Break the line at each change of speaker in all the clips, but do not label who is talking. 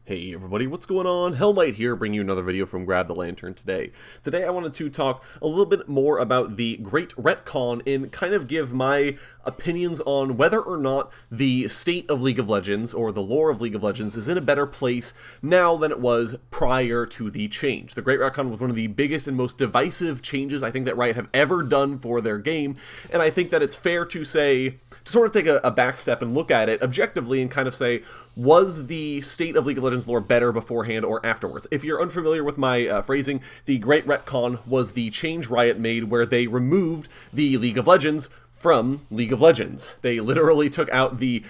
Hey everybody, what's going on? Hellmite here, bringing you another video from Grab the Lantern today. Today I wanted to talk a little bit more about the Great Retcon and kind of give my opinions on whether or not the state of League of Legends, or the lore of League of Legends, is in a better place now than it was prior to the change. The Great Retcon was one of the biggest and most divisive changes I think that Riot have ever done for their game, and I think that it's fair to say, to sort of take a back step and look at it objectively and kind of say, was the state of League of Legends lore better beforehand or afterwards? If you're unfamiliar with my phrasing, the Great Retcon was the change Riot made where they removed the League of Legends from League of Legends. They literally took out the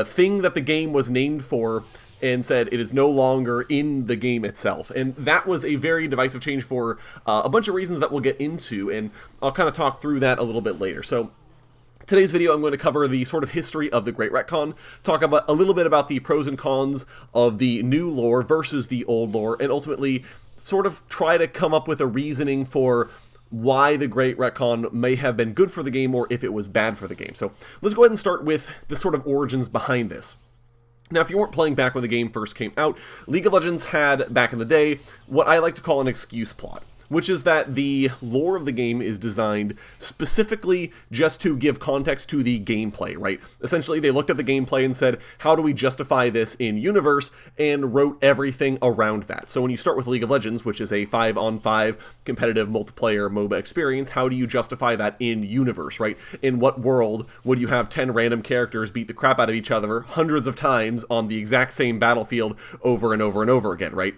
thing that the game was named for and said it is no longer in the game itself. And that was a very divisive change for a bunch of reasons that we'll get into, and I'll kind of talk through that a little bit later. So today's video, I'm going to cover the sort of history of the Great Retcon, talk about a little bit about the pros and cons of the new lore versus the old lore, and ultimately sort of try to come up with a reasoning for why the Great Retcon may have been good for the game or if it was bad for the game. So let's go ahead and start with the sort of origins behind this. Now, if you weren't playing back when the game first came out, League of Legends had, back in the day, what I like to call an excuse plot, which is that the lore of the game is designed specifically just to give context to the gameplay, right? Essentially, they looked at the gameplay and said, how do we justify this in universe, and wrote everything around that. So when you start with League of Legends, which is a 5-on-5 competitive multiplayer MOBA experience, how do you justify that in universe, right? In what world would you have 10 random characters beat the crap out of each other hundreds of times on the exact same battlefield over and over and over again, right?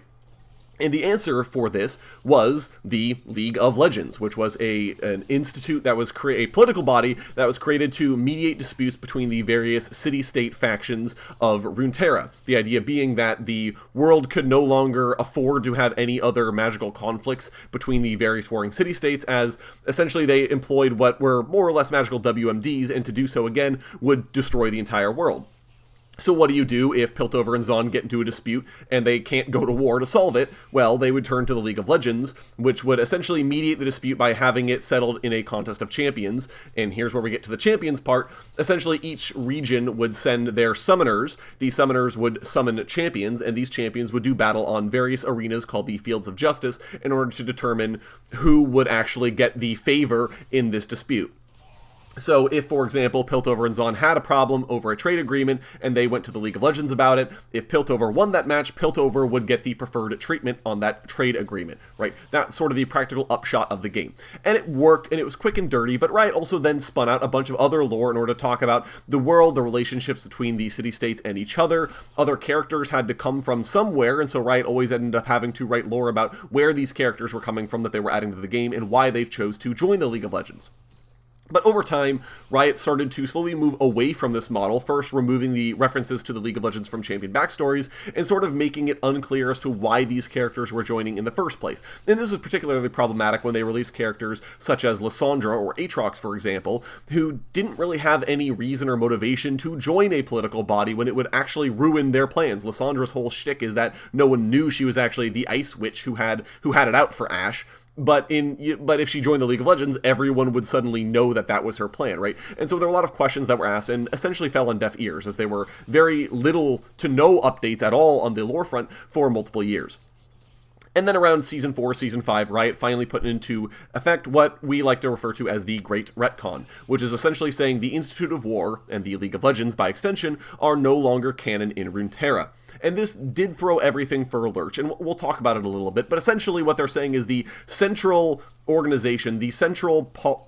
And the answer for this was the League of Legends, which was an institute that was a political body that was created to mediate disputes between the various city-state factions of Runeterra. The idea being that the world could no longer afford to have any other magical conflicts between the various warring city-states, as essentially they employed what were more or less magical WMDs, and to do so again would destroy the entire world. So what do you do if Piltover and Zaun get into a dispute and they can't go to war to solve it? Well, they would turn to the League of Legends, which would essentially mediate the dispute by having it settled in a contest of champions. And here's where we get to the champions part. Essentially, each region would send their summoners. These summoners would summon champions, and these champions would do battle on various arenas called the Fields of Justice in order to determine who would actually get the favor in this dispute. So if, for example, Piltover and Zaun had a problem over a trade agreement and they went to the League of Legends about it, if Piltover won that match, Piltover would get the preferred treatment on that trade agreement, right? That's sort of the practical upshot of the game. And it worked, and it was quick and dirty, but Riot also then spun out a bunch of other lore in order to talk about the world, the relationships between the city-states and each other. Other characters had to come from somewhere, and so Riot always ended up having to write lore about where these characters were coming from that they were adding to the game and why they chose to join the League of Legends. But over time, Riot started to slowly move away from this model, first removing the references to the League of Legends from champion backstories, and sort of making it unclear as to why these characters were joining in the first place. And this was particularly problematic when they released characters such as Lissandra or Aatrox, for example, who didn't really have any reason or motivation to join a political body when it would actually ruin their plans. Lissandra's whole shtick is that no one knew she was actually the Ice Witch who had it out for Ashe. But if she joined the League of Legends, everyone would suddenly know that that was her plan, right? And so there were a lot of questions that were asked and essentially fell on deaf ears, as there were very little to no updates at all on the lore front for multiple years. And then around Season 4, Season 5, Riot finally put into effect what we like to refer to as the Great Retcon, which is essentially saying the Institute of War, and the League of Legends by extension, are no longer canon in Runeterra. And this did throw everything for a lurch, and we'll talk about it a little bit, but essentially what they're saying is the central organization, the central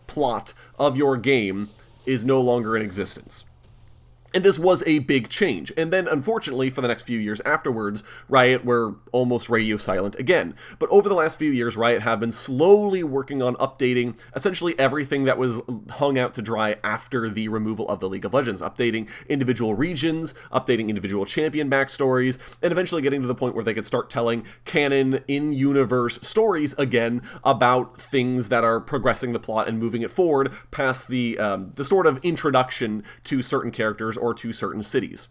plot of your game is no longer in existence. And this was a big change. And then, unfortunately, for the next few years afterwards, Riot were almost radio silent again. But over the last few years, Riot have been slowly working on updating essentially everything that was hung out to dry after the removal of the League of Legends, updating individual regions, updating individual champion backstories, and eventually getting to the point where they could start telling canon, in-universe stories again about things that are progressing the plot and moving it forward past the sort of introduction to certain characters or to certain cities.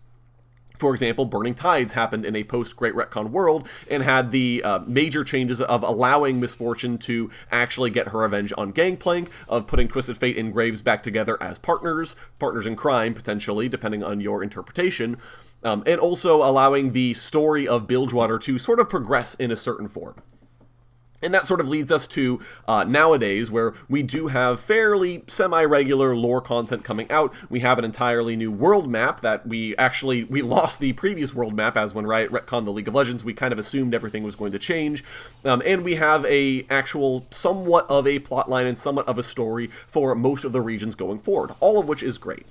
For example, Burning Tides happened in a post-Great Retcon world and had the major changes of allowing Misfortune to actually get her revenge on Gangplank, of putting Twisted Fate and Graves back together as partners in crime, potentially, depending on your interpretation. and also allowing the story of Bilgewater to sort of progress in a certain form. And that sort of leads us to nowadays, where we do have fairly semi-regular lore content coming out. We have an entirely new world map that we lost the previous world map, as when Riot retconned the League of Legends, we kind of assumed everything was going to change. And we have a actual somewhat of a plotline and somewhat of a story for most of the regions going forward, all of which is great.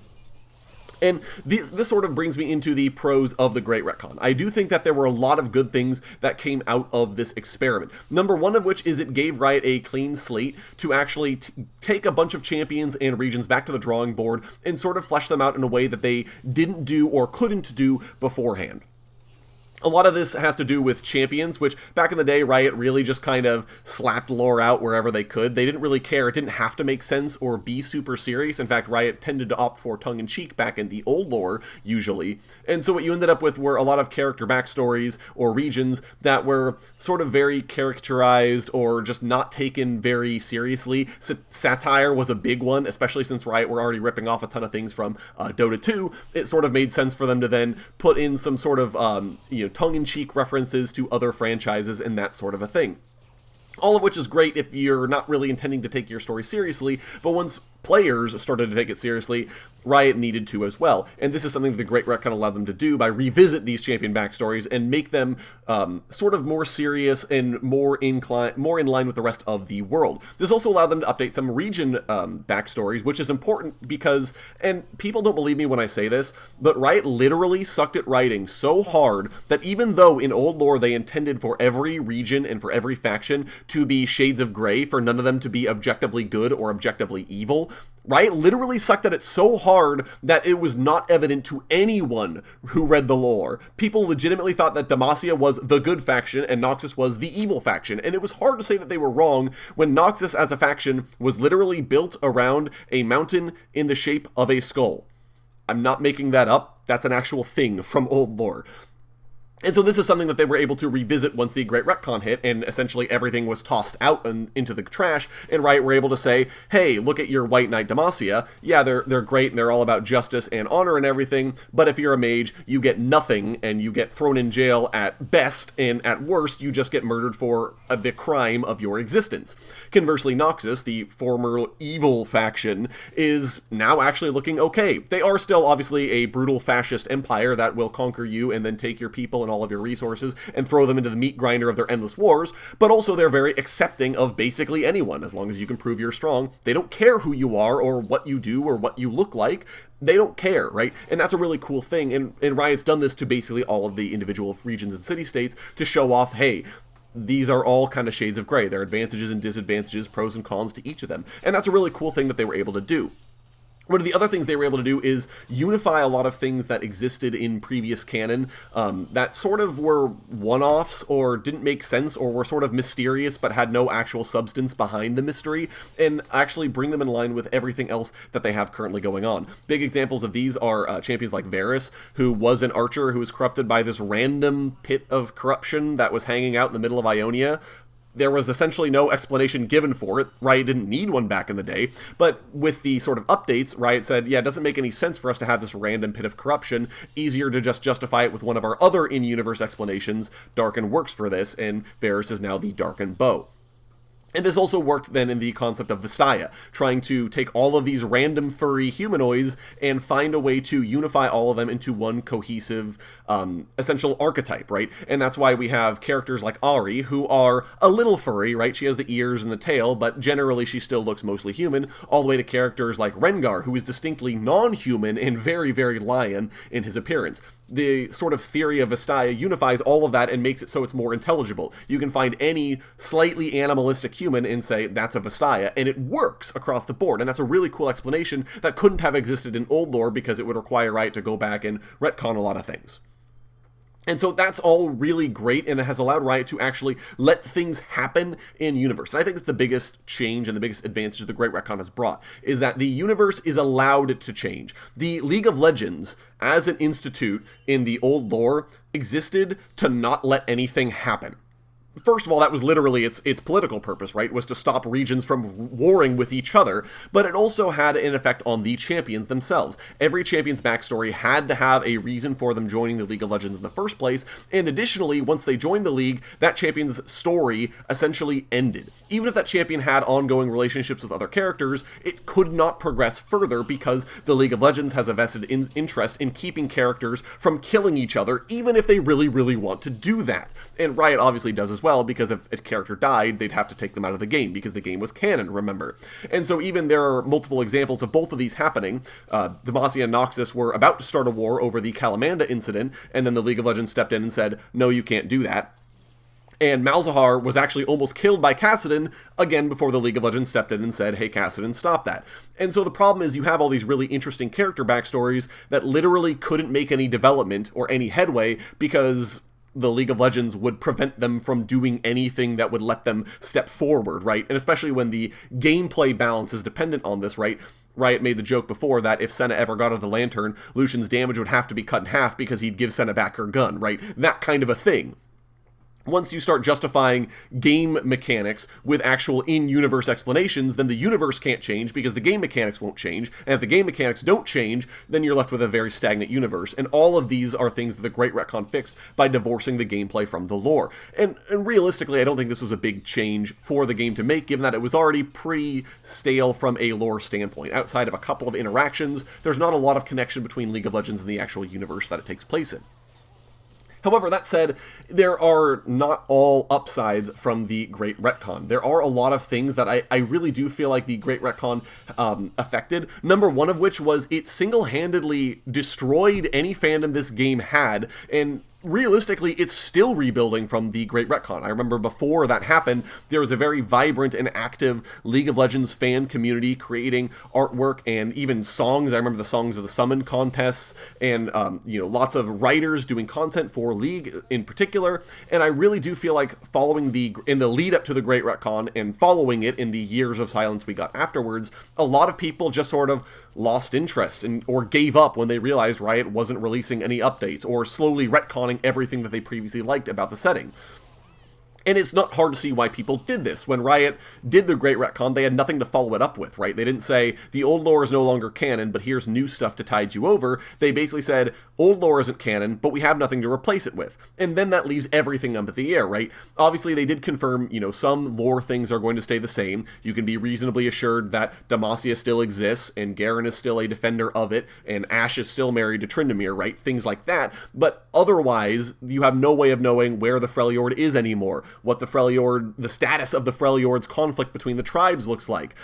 And this sort of brings me into the pros of the Great Retcon. I do think that there were a lot of good things that came out of this experiment. Number one of which is it gave Riot a clean slate to actually take a bunch of champions and regions back to the drawing board and sort of flesh them out in a way that they didn't do or couldn't do beforehand. A lot of this has to do with champions, which back in the day, Riot really just kind of slapped lore out wherever they could. They didn't really care. It didn't have to make sense or be super serious. In fact, Riot tended to opt for tongue-in-cheek back in the old lore, usually. And so what you ended up with were a lot of character backstories or regions that were sort of very characterized or just not taken very seriously. Satire was a big one, especially since Riot were already ripping off a ton of things from Dota 2. It sort of made sense for them to then put in some sort of, tongue-in-cheek references to other franchises and that sort of a thing. All of which is great if you're not really intending to take your story seriously, but once players started to take it seriously, Riot needed to as well. And this is something that the Great Retcon allowed them to do by revisit these champion backstories and make them sort of more serious and more in line with the rest of the world. This also allowed them to update some region backstories, which is important because, and people don't believe me when I say this, but Riot literally sucked at writing so hard that even though in old lore they intended for every region and for every faction to be shades of gray, for none of them to be objectively good or objectively evil, Riot literally sucked at it so hard that it was not evident to anyone who read the lore. People legitimately thought that Demacia was the good faction and Noxus was the evil faction, and it was hard to say that they were wrong when Noxus as a faction was literally built around a mountain in the shape of a skull. I'm not making that up. That's an actual thing from old lore. And so this is something that they were able to revisit once the Great Retcon hit, and essentially everything was tossed out and into the trash, and Riot were able to say, hey, look at your White Knight Demacia. Yeah, they're great, and they're all about justice and honor and everything, but if you're a mage, you get nothing, and you get thrown in jail at best, and at worst, you just get murdered for the crime of your existence. Conversely, Noxus, the former evil faction, is now actually looking okay. They are still, obviously, a brutal fascist empire that will conquer you and then take your people and all of your resources and throw them into the meat grinder of their endless wars, but also they're very accepting of basically anyone, as long as you can prove you're strong. They don't care who you are or what you do or what you look like. They don't care, right? And that's a really cool thing, and Riot's done this to basically all of the individual regions and city-states to show off, hey, these are all kind of shades of gray. There are advantages and disadvantages, pros and cons to each of them, and that's a really cool thing that they were able to do. One of the other things they were able to do is unify a lot of things that existed in previous canon that sort of were one-offs or didn't make sense or were sort of mysterious but had no actual substance behind the mystery, and actually bring them in line with everything else that they have currently going on. Big examples of these are champions like Varus, who was an archer who was corrupted by this random pit of corruption that was hanging out in the middle of Ionia. There was essentially no explanation given for it. Riot didn't need one back in the day, but with the sort of updates, Riot said, yeah, it doesn't make any sense for us to have this random pit of corruption. Easier to just justify it with one of our other in-universe explanations. Darken works for this, and Varus is now the Darken Bow. And this also worked then in the concept of Vistaya, trying to take all of these random furry humanoids and find a way to unify all of them into one cohesive, essential archetype, right? And that's why we have characters like Ahri, who are a little furry, right? She has the ears and the tail, but generally she still looks mostly human, all the way to characters like Rengar, who is distinctly non-human and very, very lion in his appearance. The sort of theory of Vistaya unifies all of that and makes it so it's more intelligible. You can find any slightly animalistic human and say, that's a Vistaya, and it works across the board. And that's a really cool explanation that couldn't have existed in old lore because it would require Riot to go back and retcon a lot of things. And so that's all really great, and it has allowed Riot to actually let things happen in universe. And I think it's the biggest change and the biggest advantage the Great Retcon has brought, is that the universe is allowed to change. The League of Legends, as an institute in the old lore, existed to not let anything happen. first of all, that was literally its political purpose, right? Was to stop regions from warring with each other, but it also had an effect on the champions themselves. Every champion's backstory had to have a reason for them joining the League of Legends in the first place, and additionally, once they joined the league, that champion's story essentially ended. Even if that champion had ongoing relationships with other characters, it could not progress further because the League of Legends has a vested interest in keeping characters from killing each other, even if they really, really want to do that. And Riot obviously does as well, because if a character died, they'd have to take them out of the game, because the game was canon, remember. And so even there are multiple examples of both of these happening. Demacia and Noxus were about to start a war over the Kalamanda incident, and then the League of Legends stepped in and said, no, you can't do that. And Malzahar was actually almost killed by Kassadin, again, before the League of Legends stepped in and said, hey, Kassadin, stop that. And so the problem is you have all these really interesting character backstories that literally couldn't make any development or any headway because the League of Legends would prevent them from doing anything that would let them step forward, right? And especially when the gameplay balance is dependent on this, right? Riot made the joke before that if Senna ever got out of the Lantern, Lucian's damage would have to be cut in half because he'd give Senna back her gun, right? That kind of a thing. Once you start justifying game mechanics with actual in-universe explanations, then the universe can't change because the game mechanics won't change, and if the game mechanics don't change, then you're left with a very stagnant universe. And all of these are things that the Great Retcon fixed by divorcing the gameplay from the lore. And realistically, I don't think this was a big change for the game to make, given that it was already pretty stale from a lore standpoint. Outside of a couple of interactions, there's not a lot of connection between League of Legends and the actual universe that it takes place in. However, that said, there are not all upsides from the Great Retcon. There are a lot of things that I really do feel like the Great Retcon affected. Number one of which was it single-handedly destroyed any fandom this game had, and realistically, it's still rebuilding from the Great Retcon. I remember before that happened, there was a very vibrant and active League of Legends fan community creating artwork and even songs. I remember the Songs of the Summon contests and, lots of writers doing content for League in particular. And I really do feel like in the lead up to the Great Retcon and following it in the years of silence we got afterwards, a lot of people just sort of lost interest or gave up when they realized Riot wasn't releasing any updates or slowly retconning everything that they previously liked about the setting. And it's not hard to see why people did this. When Riot did the Great Retcon, they had nothing to follow it up with, right? They didn't say, the old lore is no longer canon, but here's new stuff to tide you over. They basically said, old lore isn't canon, but we have nothing to replace it with. And then that leaves everything up in the air, right? Obviously, they did confirm, some lore things are going to stay the same. You can be reasonably assured that Demacia still exists, and Garen is still a defender of it, and Ashe is still married to Tryndamere, right? Things like that. But otherwise, you have no way of knowing where the Freljord is anymore, what the status of the Freljord's conflict between the tribes looks like.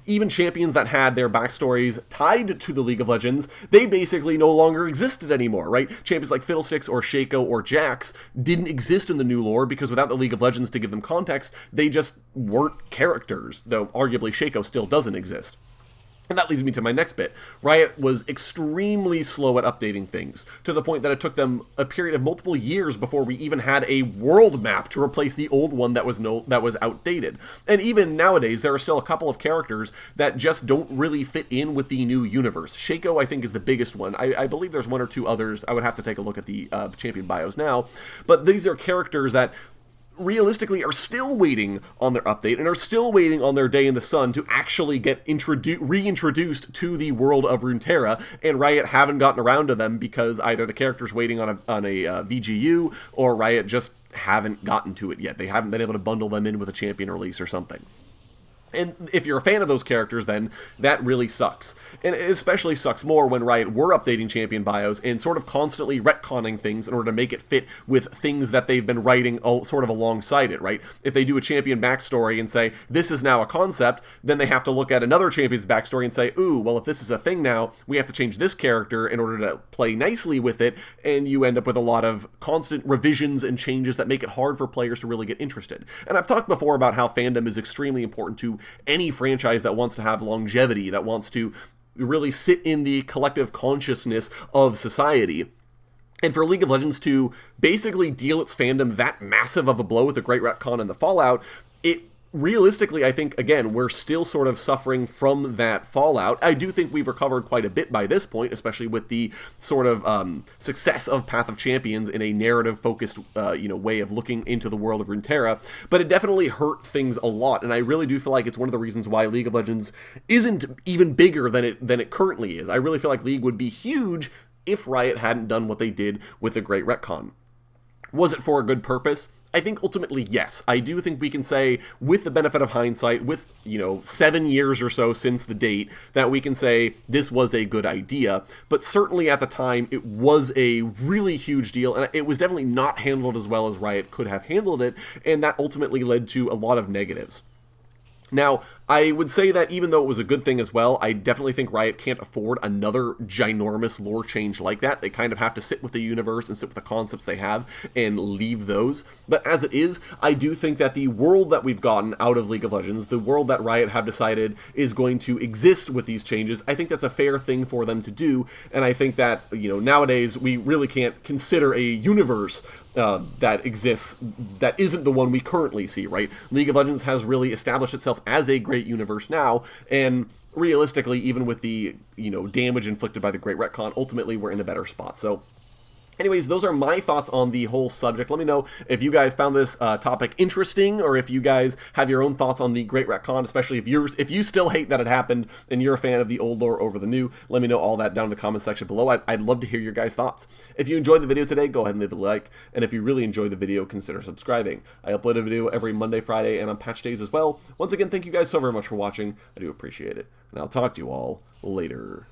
Even champions that had their backstories tied to the League of Legends, they basically no longer existed anymore, right? Champions like Fiddlesticks or Shaco or Jax didn't exist in the new lore because without the League of Legends to give them context, they just weren't characters, though arguably Shaco still doesn't exist. And that leads me to my next bit. Riot was extremely slow at updating things, to the point that it took them a period of multiple years before we even had a world map to replace the old one that was outdated. And even nowadays, there are still a couple of characters that just don't really fit in with the new universe. Shaco, I think, is the biggest one. I believe there's one or two others. I would have to take a look at the champion bios now. But these are characters that realistically are still waiting on their update and are still waiting on their day in the sun to actually get reintroduced to the world of Runeterra, and Riot haven't gotten around to them because either the character's waiting on a VGU or Riot just haven't gotten to it yet. They haven't been able to bundle them in with a champion release or something. And if you're a fan of those characters, then that really sucks. And it especially sucks more when Riot were updating champion bios and sort of constantly retconning things in order to make it fit with things that they've been writing sort of alongside it, right? If they do a champion backstory and say, this is now a concept, then they have to look at another champion's backstory and say, ooh, well, if this is a thing now, we have to change this character in order to play nicely with it, and you end up with a lot of constant revisions and changes that make it hard for players to really get interested. And I've talked before about how fandom is extremely important to any franchise that wants to have longevity, that wants to really sit in the collective consciousness of society. And for League of Legends to basically deal its fandom that massive of a blow with the Great Retcon and the Fallout, it realistically, I think, again, we're still sort of suffering from that fallout. I do think we've recovered quite a bit by this point, especially with the sort of success of Path of Champions in a narrative-focused, way of looking into the world of Runeterra, but it definitely hurt things a lot, and I really do feel like it's one of the reasons why League of Legends isn't even bigger than it currently is. I really feel like League would be huge if Riot hadn't done what they did with the Great Retcon. Was it for a good purpose? I think ultimately, yes. I do think we can say, with the benefit of hindsight, with, 7 years or so since the date, that we can say this was a good idea. But certainly at the time, it was a really huge deal, and it was definitely not handled as well as Riot could have handled it, and that ultimately led to a lot of negatives. Now, I would say that even though it was a good thing as well, I definitely think Riot can't afford another ginormous lore change like that. They kind of have to sit with the universe and sit with the concepts they have and leave those. But as it is, I do think that the world that we've gotten out of League of Legends, the world that Riot have decided is going to exist with these changes, I think that's a fair thing for them to do. And I think that, nowadays we really can't consider a universe that exists that isn't the one we currently see, right? League of Legends has really established itself as a great universe now, and realistically, even with the, damage inflicted by the Great Retcon, ultimately we're in a better spot. So anyways, those are my thoughts on the whole subject. Let me know if you guys found this topic interesting, or if you guys have your own thoughts on the Great Retcon, especially if you still hate that it happened and you're a fan of the old lore over the new. Let me know all that down in the comment section below. I'd love to hear your guys' thoughts. If you enjoyed the video today, go ahead and leave a like, and if you really enjoyed the video, consider subscribing. I upload a video every Monday, Friday, and on patch days as well. Once again, thank you guys so very much for watching. I do appreciate it, and I'll talk to you all later.